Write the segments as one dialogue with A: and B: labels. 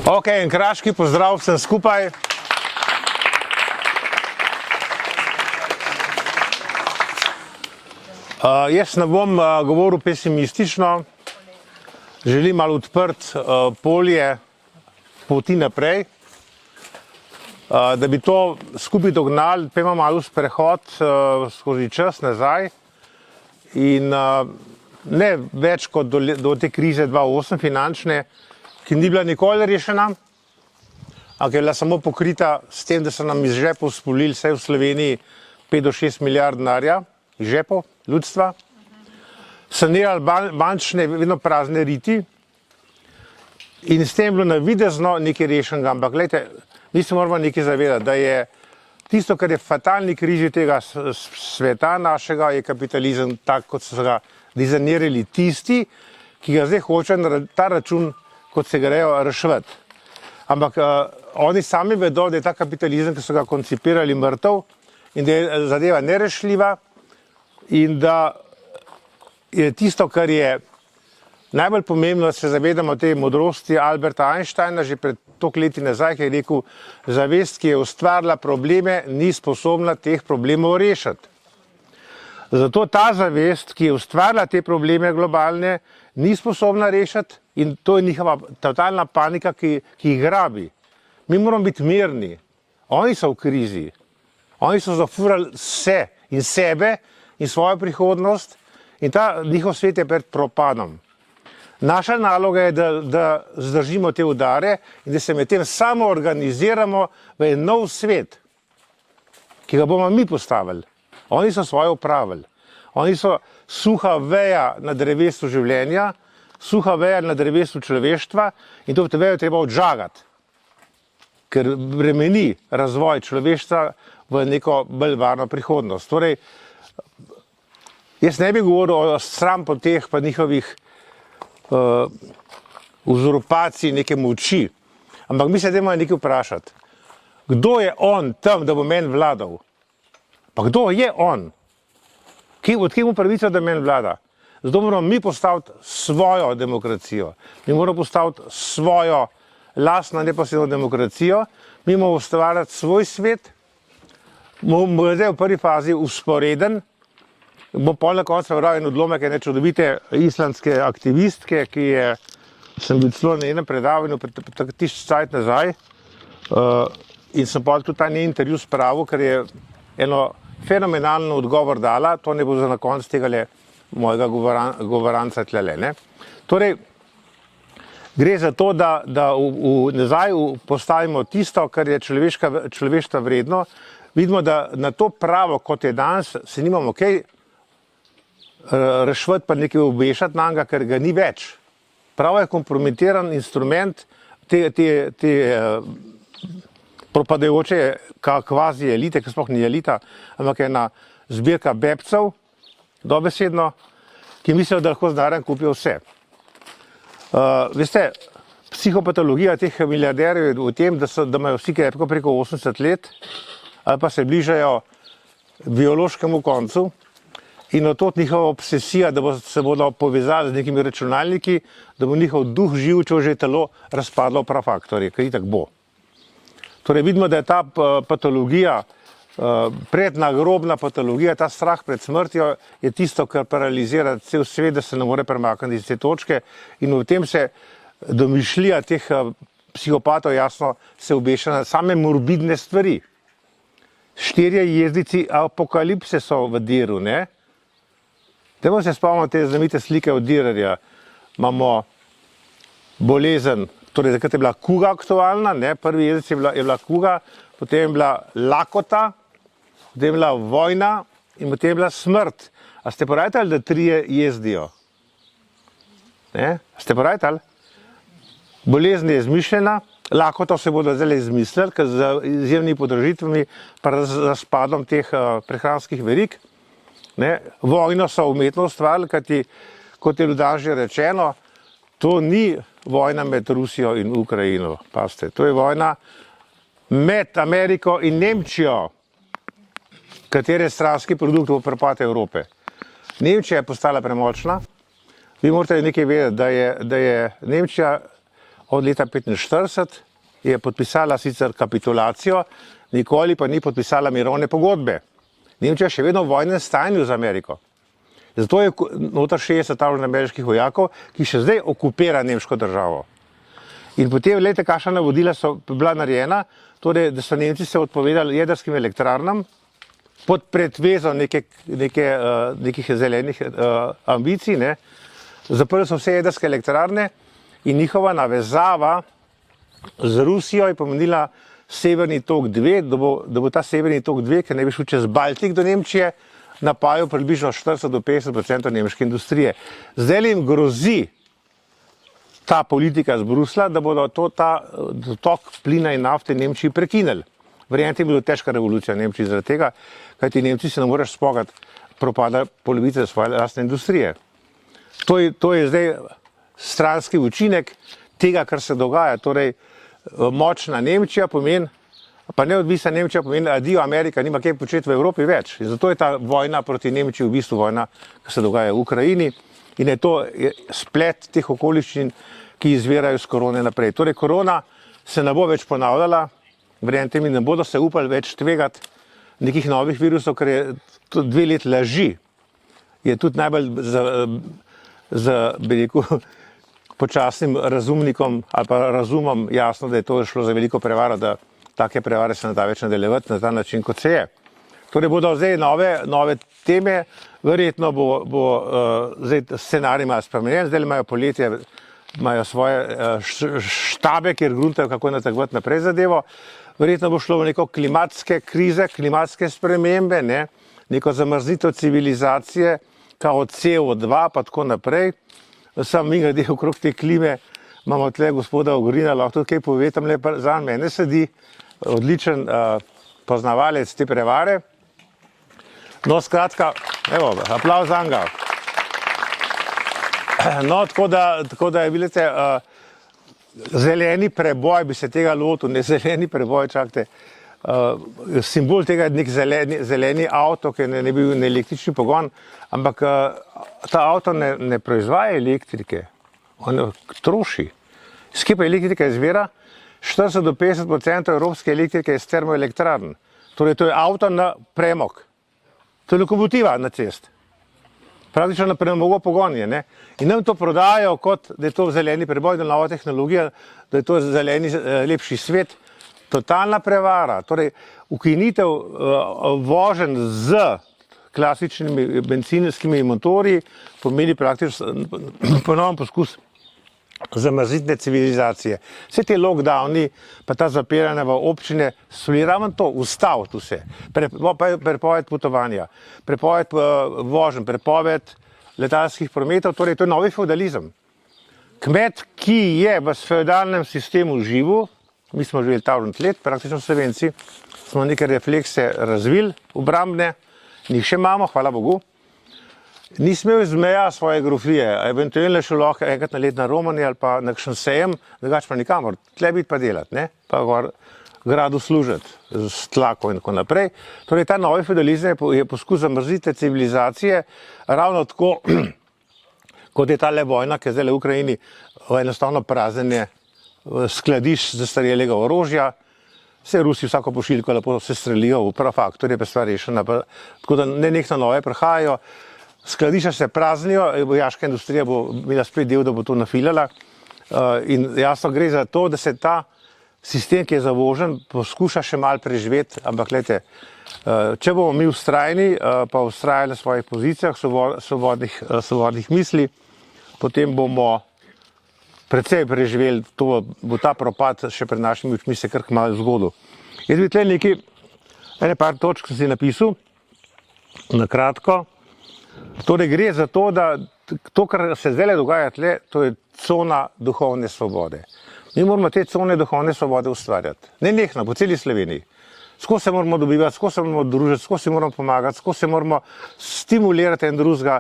A: Ok, en kraški pozdrav vsem skupaj. Jaz ne bom govoril pesimistično, želim malo odprt polje poti naprej, da bi to skupaj dognali, pa imamo malo sprehod skozi čas nazaj in ne več kot do te krize 2008 finančne, ki ni bila nikoli rešena, ampak je bila samo pokrita s tem, da so nam iz žepov spulili vse v Sloveniji 5 do 6 milijard denarja iz žepov ljudstva, sanirali bančne, vedno prazne riti in s tem bilo navidezno nekaj rešenega, ampak gledajte, mi se moramo nekaj zavedati, da je tisto, kar je fatalni križi tega sveta našega, je kapitalizem tak, kot so ga dizajnirali tisti, ki ga zdaj hočejo na ta račun, kot se grejo reševati. Ampak oni sami vedo, da je ta kapitalizem, ki so ga koncipirali, mrtev in da je zadeva nerešljiva in da je tisto, kar je najbolj pomembno, da se zavedamo te modrosti Alberta Einsteina že pred toliko leti nazaj, ki je rekel, zavest, ki je ustvarila probleme, ni sposobna teh problemov rešiti. Zato ta zavest, ki je ustvarila te probleme globalne, ni sposobna rešiti in to je njihova totalna panika, ki jih grabi. Mi moramo biti mirni. Oni so v krizi. Oni so zafurali vse in sebe in svojo prihodnost in ta njihov svet je pred propadom. Naša naloga je, da zdržimo te udare in da se med tem samo organiziramo v en nov svet, ki ga bomo mi postavili. Oni so svoje upravili. Oni so suha veja na drevesu življenja, suha veja na drevesu človeštva in to vejo treba odžagati, ker bremeni razvoj človeštva v neko bolj varno prihodnost. Torej, jaz ne bi govoril o stranpoteh pa njihovih uzurpacij neke moči, ampak mi se dajmo nekaj vprašati. Kdo je on tam, da bo meni vladal? Pa kdo je on? Od kje mu pravica, da meni vlada? Zato moramo mi postaviti svojo demokracijo. Mi moramo postaviti svojo lastno neposredno demokracijo. Mi moramo ustvarjati svoj svet. Bo zdaj v prvi fazi usporeden. Bo pol na koncu vral en odlomek ene čudovite islandske aktivistke, ki sem bil celo na enem predavanju tisti cajt nazaj in sem pol tudi ta njen intervju spravil, ker je eno fenomenalno odgovor dala, to ne bo za na konc tega mojega govoranca tlele. Torej, gre za to, da nazaj postavimo tisto, kar je človeštva vredno. Vidimo, da na to pravo, kot je danes, se nimamo kaj reševati pa nekaj obešati na njega, ker ga ni več. Pravo je kompromitiran instrument te propadajoče kvazi elite, ki sploh ni elita, ampak ena zbirka bebcev, dobesedno, ki mislijo, da lahko z denarjem kupijo vse. Veste, psihopatologija teh milijarderjev je v tem, da imajo vsi krepko preko 80 let ali pa se bližajo biološkemu koncu in od tod njihova obsesija, da se bodo povezali z nekimi računalniki, da bo njihov duh živ, če že telo razpadlo v prafaktorje, ker itak bo. Torej vidimo, da je ta patologija, prednagrobna patologija, ta strah pred smrtjo je tisto, kar paralizira cel svet, da se ne more premakniti iz te točke in v tem se domišljija teh psihopatov jasno se obeša na same morbidne stvari. 4 jezdici apokalipse so v Diru, ne? Dajmo se spomniti te znamenite slike od Direrja. Imamo bolezen, torej takrat je bila kuga aktualna, ne? Prvi jezdec je bila kuga, potem je bila lakota, potem je bila vojna in potem je bila smrt. A ste porajtali, da 3 jezdijo? Ne? A ste porajtali? Bolezen je izmišljena, lakoto se bodo zdaj izmislili, ker z izjemnimi podražitvami pa razpadom teh prehranskih verig. Vojno so umetno ustvarili, kajti, kot je ljudem že rečeno, to ni vojna med Rusijo in Ukrajino. Pazite, to je vojna med Ameriko in Nemčijo, katere stranski produkt bo propad Evrope. Nemčija je postala premočna. Vi morate nekaj vedeti, da je Nemčija od leta 1945, je podpisala sicer kapitulacijo, nikoli pa ni podpisala mirovne pogodbe. Nemčija je še vedno v vojnem stanju z Ameriko. Zato je noter 60 ameriških vojakov, ki še zdaj okupira nemško državo. In potem, gledajte, kakšna navodila so bila narejena, torej, da so Nemci se odpovedali jedrskim elektrarnam pod pretvezo nekih zelenih ambicij, ne. Zaprli so vse jedrske elektrarne in njihova navezava z Rusijo je pomenila Severni tok 2, da bo ta Severni tok 2, ker ne bi šel čez Baltik do Nemčije, napajal približno 40 do 50% nemške industrije. Zdaj jim grozi ta politika z Brusla, da bodo ta dotok plina in nafte Nemčiji prekinili. Verjamete, je bila težka revolucija v Nemčiji zaradi tega, kajti Nemci se ne moreš spogati propada polovice svoje lastne industrije. To je zdaj stranski učinek tega, kar se dogaja. Torej, močna Nemčija pomeni, pa neodvisna Nemčija pomeni, adijo Amerika nima kaj početi v Evropi več. In zato je ta vojna proti Nemčiji v bistvu vojna, ki se dogaja v Ukrajini. In je to splet teh okoliščin, ki izvirajo z korone naprej. Torej, korona se ne bo več ponavljala, verjamete mi, ne bodo se upali več tvegati nekih novih virusov, ker je tudi 2 let laži. Je tudi najbolj bi rekel, počasnim razumnikom ali pa razumom jasno, da je to šlo za veliko prevaro, da take prevare se ne da več nadaljevati na ta način, kot se je. Torej bodo zdaj nove teme, verjetno bo zdaj scenarij malo spremenjen, zdaj imajo poletje, imajo svoje štabe, kjer gruntajo, kako natakvati naprej zadevo. Verjetno bo šlo v neko klimatske krize, klimatske spremembe, neko zamrznitev civilizacije, kao CO2 pa tako naprej. Sam mi glede okrog te klime imamo tle gospoda Ogorina, lahko tudi kaj pove, tam le za mene sedi, odličen poznavalec te prevare. No, skratka, evo, aplavz za njega. No, tako da je, vidite, zeleni preboj bi se tega lotil, ne zeleni preboj, čakajte, simbol tega je nek zeleni avto, ki ne bi bil električni pogon, ampak ta avto ne proizvaja elektrike, on troši. S kje pa elektrika izvira? 40 do 50% evropske elektrike je iz termoelektrarn. Torej, to je avto na premog. To je lokomotiva na cest. Praktično na premogo pogonje, ne? In nam to prodajo kot, da je to zeleni preboj, da je nova tehnologija, da je to zeleni lepši svet. Totalna prevara. Torej, ukinitev voženj z klasičnimi bencinskimi motorji pomeni praktično ponoven poskus zamrznitve civilizacije. Vse te lockdowni, pa ta zapiranja v občine, so bili ravno to, ustaviti vse. Prepoved potovanja, prepoved voženj, prepoved letalskih prometov, torej to je novi feudalizem. Kmet, ki je v feudalnem sistemu živel, mi smo živeli 1000 let, praktično Slovenci, smo neke reflekse razvili, obrambne, njih še imamo, hvala Bogu. Ni smel izmeja svoje grofije, eventualno še lahko enkrat na let na Romani ali pa na kakšen sejem, drugače pa nikamor, tle biti pa delati, ne? Pa gor gradu služiti, s tlako in tako naprej. Torej, ta novi feudalizem je poskus zamrznitve civilizacije, ravno tako, kot je tale vojna, ki je zdaj v Ukrajini, enostavno praznjenje skladišč zastarelega orožja. Vse Rusi vsako pošiljko lepo se strelijo v prafaktor, je pa stvar rešena, tako da nenehno nove prihajajo. Skladišča se praznijo, vojaška industrija bo imela spet del, da bo to nafilala. In jasno gre za to, da se ta sistem, ki je zavožen, poskuša še malo preživeti, ampak gledajte, če bomo mi vztrajni, pa vztrajali na svojih pozicijah, svobodnih misli, potem bomo predvsej preživeli, to bo ta propad še pred našimi očmi se kar malo zgodil. Jaz bi tle ene par točk sem si napisal, na kratko. Torej gre za to, da to, kar se zdaj dogaja tle, to je cona duhovne svobode. Mi moramo te cone duhovne svobode ustvarjati. Nenehno, po celi Sloveniji. Skozi se moramo dobivati, skozi se moramo družiti, skozi se moramo pomagati, skozi se moramo stimulirati en drugega,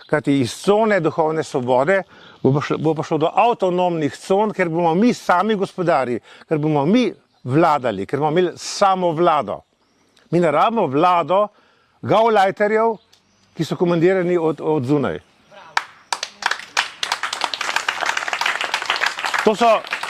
A: kajti iz cone duhovne svobode bo pa šlo do avtonomnih con, ker bomo mi sami gospodari, ker bomo mi vladali, ker bomo imeli samo vlado. Mi ne rabimo vlado gauleiterjev, ki so komandirani od zunaj.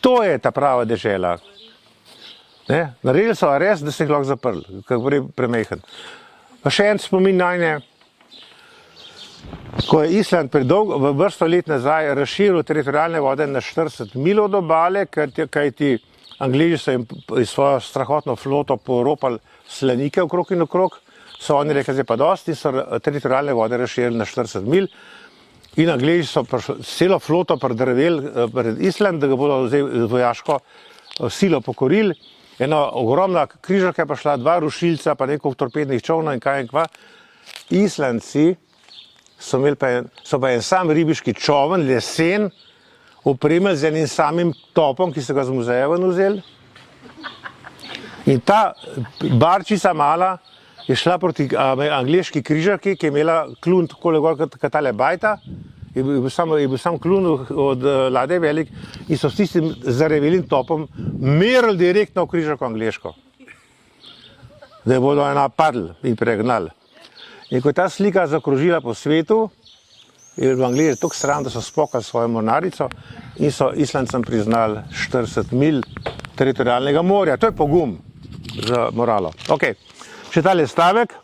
A: To je ta prava dežela. Naredili so arest, da se jih lahko zaprli, kako je premehen. Pa še en spomin najne, ko je Island v vrsto let nazaj razširil teritorijalne vode na 40 mil od obale, kajti Angliji so jim svojo strahotno floto poropali slanike okrog in okrog, so oni rekli, zdaj pa dosti, in so teritorijalne vode razširili na 40 mil. In Angliji so celo floto pridrveli pred Island, da ga bodo zdaj vojaško silo pokorili. Ena ogromna križarka je pa šla, 2 rušilca, pa nekaj torpednih čovnov in kaj in kva. Islandci so pa en sam ribiški čovn, lesen, opremili z enim samim topom, ki so ga z muzeja ven vzeli. In ta barčica mala je šla proti angleški križarki, ki je imela klun takole gor kot tale bajta, je bil sam klun od ladje velik in so s tistim zarevelim topom merili direktno v križarko angleško. Da je bodo ena padli in pregnali. In ko je ta slika zakrožila po svetu, je v Angliji toliko sram, da so spokali svojo mornarico in so Islandcem priznali 40 mil teritorijalnega morja. To je pogum za moralo. Ok, še tale stavek.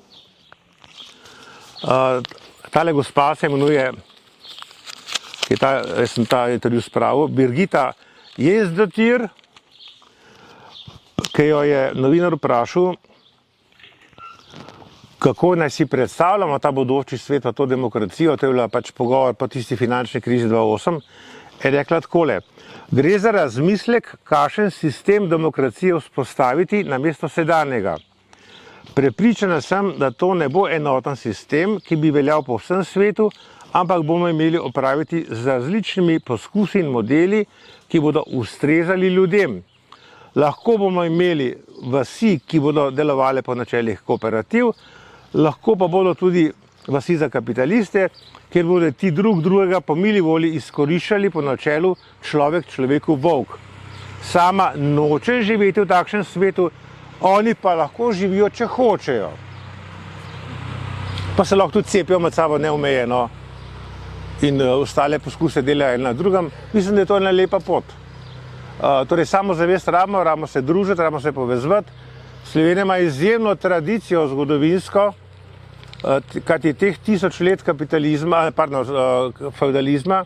A: Tale gospa se imenuje, jaz sem ta intervju spravil, Birgitta Jezdatir, ki jo je novinar vprašal, kako naj si predstavljamo ta bodoči svet, to demokracijo, to je bila pač pogovor po tisti finančni krizi 2008, je rekla takole: gre za razmislek, kakšen sistem demokracije vzpostaviti namesto sedanjega. Prepričana sem, da to ne bo enoten sistem, ki bi veljal po vsem svetu, ampak bomo imeli opraviti z različnimi poskusi in modeli, ki bodo ustrezali ljudem. Lahko bomo imeli vasi, ki bodo delovale po načelih kooperativ, lahko pa bodo tudi vasi za kapitaliste, kjer bodo ti drugega po mili volji izkoriščali po načelu človek človeku volk. Sama noče živeti v takšnem svetu, oni pa lahko živijo, če hočejo. Pa se lahko tudi cepijo med sabo neomejeno in ostale poskuse delajo na drugem. Mislim, da je to ena lepa pot. Torej, samozavest rabimo se družiti, rabimo se povezovati. Slovenija ima izjemno tradicijo zgodovinsko, kajti teh 1000 let feudalizma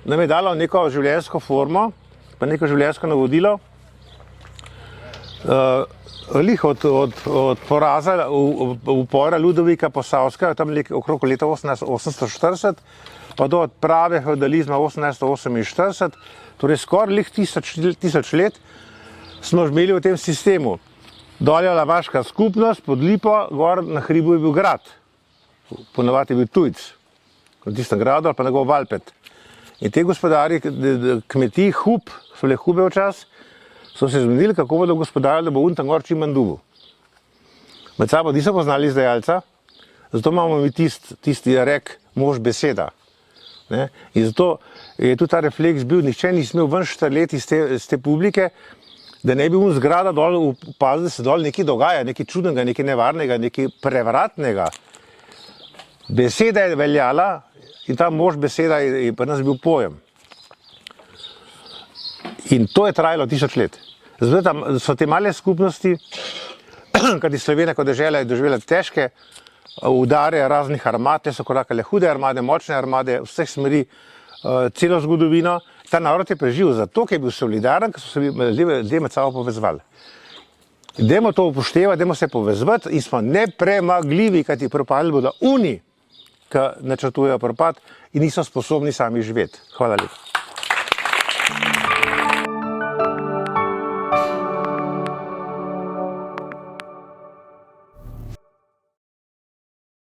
A: nam je dalo neko življenjsko formo, pa neko življenjsko navodilo. Lih od poraza upora Ludovika Posavskega, tam okrog leta 1840, pa do odprave feudalizma 1848, torej skoraj lih 1000 let, smo imeli v tem sistemu. Dol je lavaška skupnost, pod Lipo, gor na hribu je bil grad. Ponavadi je bil tujc, v tistem gradu ali pa njegov Valpet. In te gospodari kmetij, so bile hube včasih, so se zmenili, kako bodo gospodarili, da bo tam gor čim manj dubu. Med sabo niso poznali izdajalca, zato imamo mi tisti rek mož beseda. In zato je tudi ta refleks bil, nihče ni smel ven štrleti iz te publike, da ne bi zgrada dol opazil, da se dol nekaj dogaja, nekaj čudnega, nekaj nevarnega, nekaj prevratnega. Beseda je veljala in ta mož beseda je pri nas bil pojem. In to je trajalo 1000 let. Zato so te male skupnosti, kajti Slovenija kot dežela je doživela težke udare raznih armad, te so korakale hude armade, močne armade, vseh smeri, celo zgodovino. Ta narod je preživel zato, ker je bil solidaren, ker so se ljudje med sabo povezovali. Dajmo to upoštevati, dajmo se povezovati in smo nepremagljivi, kajti propadli bodo oni, ki načrtujejo propad in niso sposobni sami živeti. Hvala lepa.